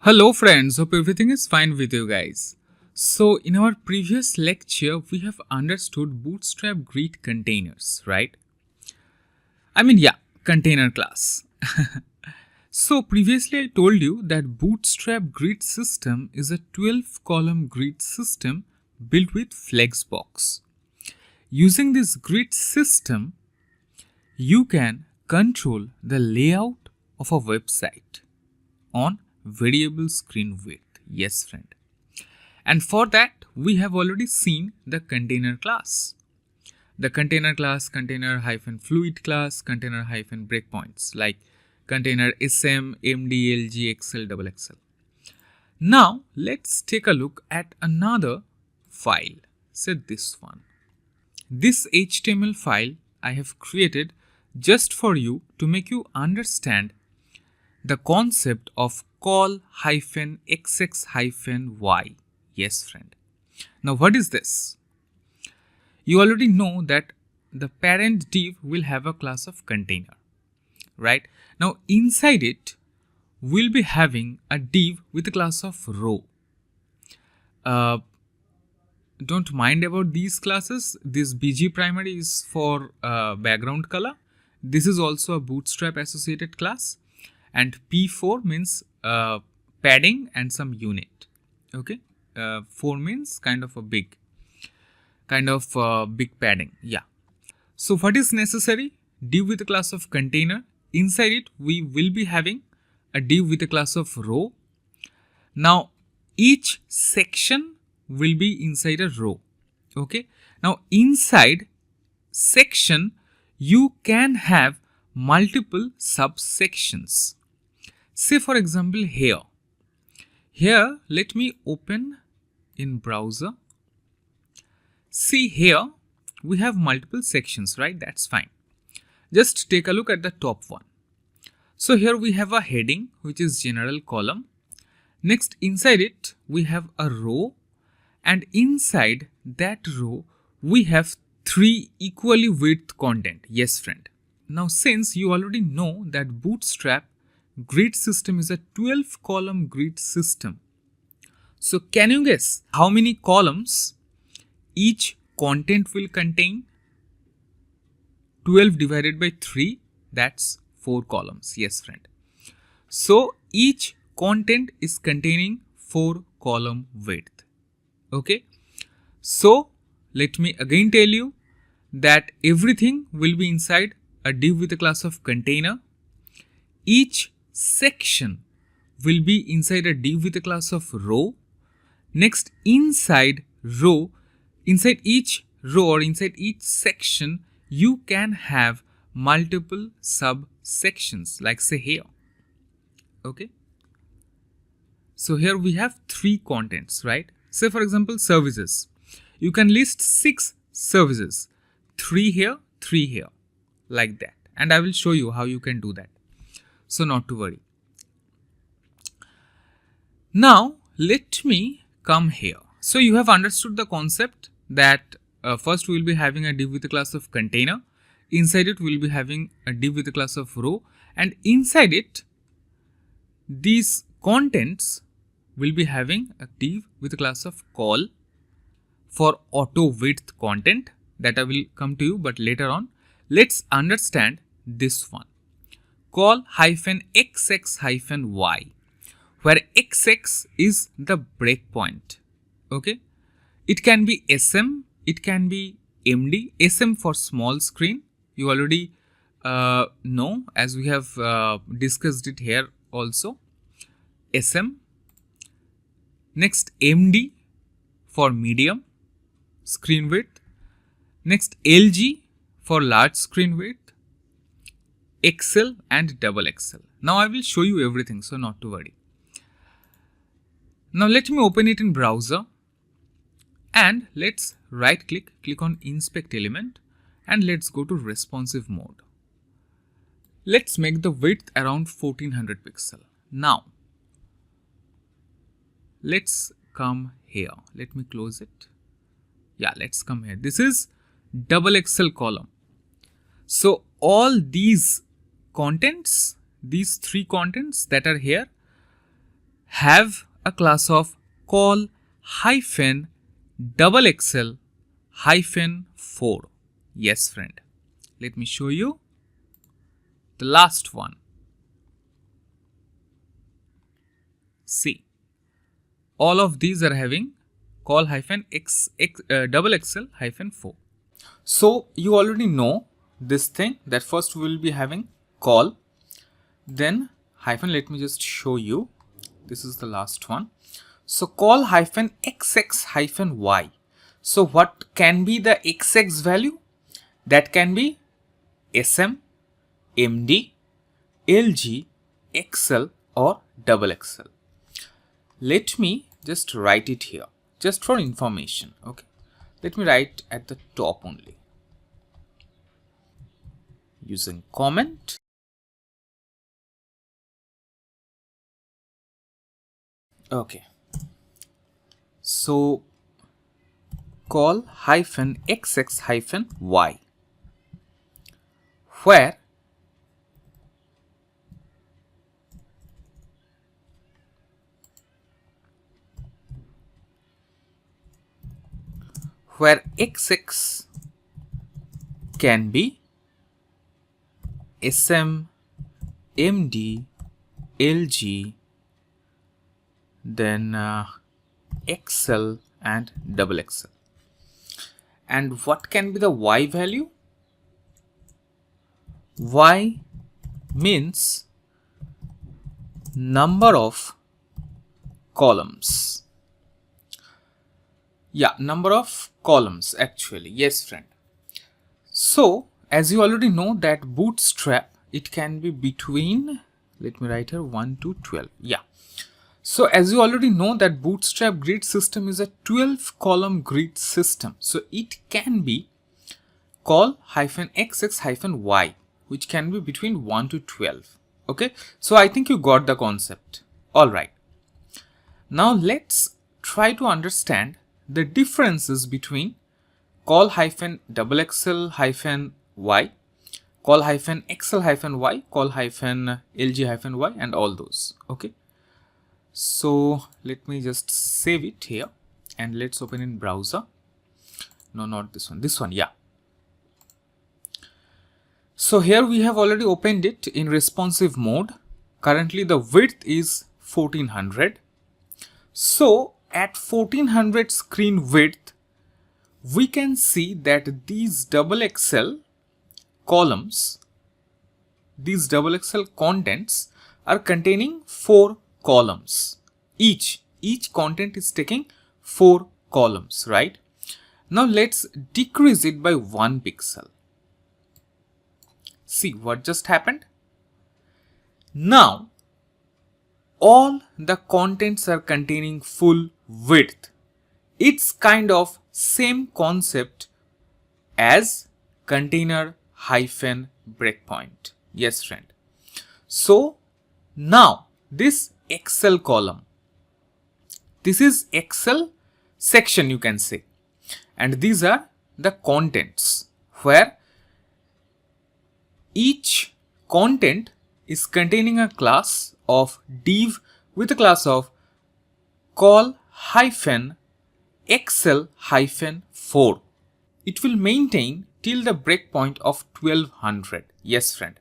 Hello friends, hope everything is fine with you guys. So in our previous lecture, we have understood Bootstrap grid containers, right? Container class. So previously I told you that Bootstrap grid system is a 12-column grid system built with Flexbox. Using this grid system, you can control the layout of a website on variable screen width. Yes, friend. And for that, we have already seen the container class. The container class, container-fluid class, container-breakpoints like container sm, md, lg, xl, col-xl. Now, let's take a look at another file. Say this one. This HTML file I have created just for you to make you understand the concept of col-xx-y. Yes, friend. Now, what is this? You already know that the parent div will have a class of container, right? Now, inside it, we'll be having a div with a class of row. Don't mind about these classes. This BG primary is for background color. This is also a Bootstrap associated class. And P4 means padding and some unit. Okay, 4 means kind of big padding. Yeah. So what is necessary? Div with a class of container. Inside it, we will be having a div with a class of row. Now, each section will be inside a row. Okay. Now, inside section, you can have multiple subsections. Say for example here. Here, let me open in browser. See here, we have multiple sections, right? That's fine. Just take a look at the top one. So here we have a heading, which is general column. Next, inside it, we have a row. And inside that row, we have 3 equally width content. Yes, friend. Now, since you already know that Bootstrap grid system is a 12-column grid system. So can you guess how many columns each content will contain? 12 divided by 3, that's 4 columns. Yes, friend. So each content is containing 4 column width. Okay. So let me again tell you that everything will be inside a div with a class of container. Each section will be inside a div with a class of row. Next, inside each row or inside each section, you can have multiple subsections, like say here. Okay. So here we have 3 contents, right? Say for example, services. You can list 6 services, 3 here, 3 here, like that. And I will show you how you can do that. So not to worry. Now let me come here. So you have understood the concept that first we will be having a div with a class of container. Inside it we will be having a div with a class of row. And inside it, these contents will be having a div with a class of col for auto width content. That I will come to you, but later on. Let's understand this one. Col-xx-y, where xx is the breakpoint. Okay, it can be sm, it can be md. Sm for small screen, you already know, as we have discussed it here also. Sm. Next, md for medium screen width. Next, lg for large screen width. XL and XXL. Now I will show you everything, so not to worry. Now let me open it in browser and let's right click on inspect element and let's go to responsive mode. Let's make the width around 1400 pixel. Now let's come here. Let me close it. Yeah, let's come here. This is XXL column. So all these contents, these 3 contents that are here have a class of col-xxl-4. Yes, friend. Let me show you the last one. See, all of these are having col-xxl-4. So you already know this thing, that first we will be having col, then hyphen. Let me just show you. This is the last one. So col-xx-y. So what can be the xx value? That can be sm, md, lg, xl or xxl. Let me just write it here, just for information. Okay, let me write at the top only using comment. Okay, so col-xx-y, where xx can be sm, md, lg, then xl and xxl. And what can be the y value? Y means number of columns. Yeah, number of columns actually. Yes, friend. So as you already know that Bootstrap, it can be between, let me write here, 1 to 12. Yeah. So as you already know that Bootstrap grid system is a 12 column grid system. So it can be col-xx-y, which can be between 1 to 12. Okay. So I think you got the concept. All right. Now let's try to understand the differences between col-xxl-y, col-xl-y, col-lg-y and all those. Okay. So let me just save it here and let's open in browser. No, not this one. This one, yeah. So here we have already opened it in responsive mode. Currently the width is 1400. So at 1400 screen width, we can see that these XXL columns, these XXL contents are containing 4 columns. Each content is taking 4 columns, right? Now let's decrease it by 1 pixel. See what just happened? Now all the contents are containing full width. It's kind of same concept as container hyphen breakpoint. Yes, friend. So now this XL column, this is XL section, you can say, and these are the contents where each content is containing a class of div with a class of col-xl-4. It will maintain till the breakpoint of 1200. Yes, friend.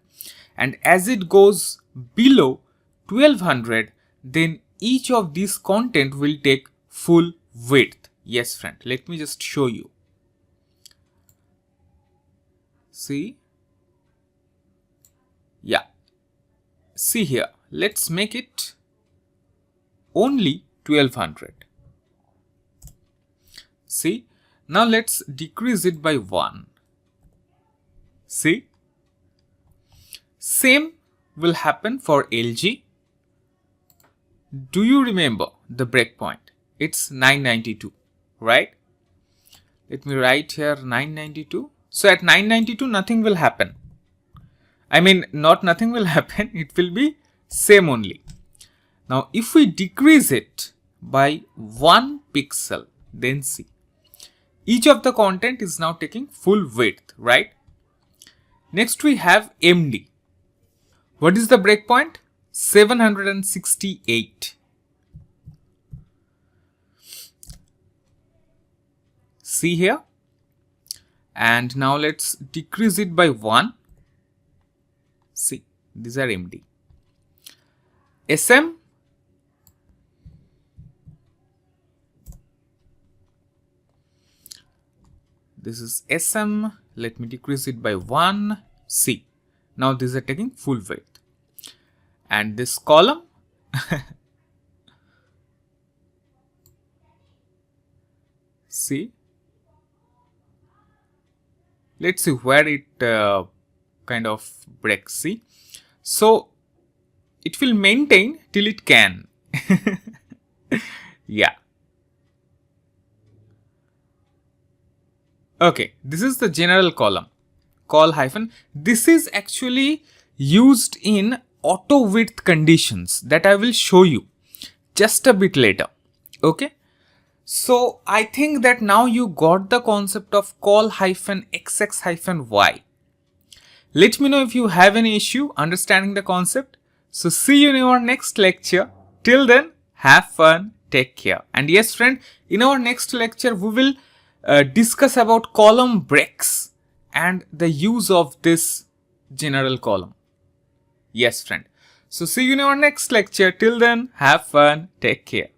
And as it goes below 1200, then each of these content will take full width. Yes, friend. Let me just show you. See? Yeah. See here. Let's make it only 1200. See? Now let's decrease it by 1. See? Same will happen for LG. Do you remember the breakpoint? It's 992, right? Let me write here 992. So at 992, nothing will happen. I mean, not nothing will happen. It will be same only. Now, if we decrease it by 1 pixel, then see. Each of the content is now taking full width, right? Next, we have MD. What is the breakpoint? 768. see here. And now let's decrease it by 1. See, these are MD. SM, this is SM. Let me decrease it by 1. See, now these are taking full weight. And this column, see, let's see where it kind of breaks. See, so it will maintain till it can. Yeah. Okay, this is the general column, col hyphen. This is actually used in auto width conditions that I will show you just a bit later. Okay, so I think that now you got the concept of col-xx-y. Let me know if you have any issue understanding the concept. So see you in our next lecture. Till then, have fun, take care. And yes friend, in our next lecture we will discuss about column breaks and the use of this general column. Yes friend. So see you in our next lecture. Till then, have fun, take care.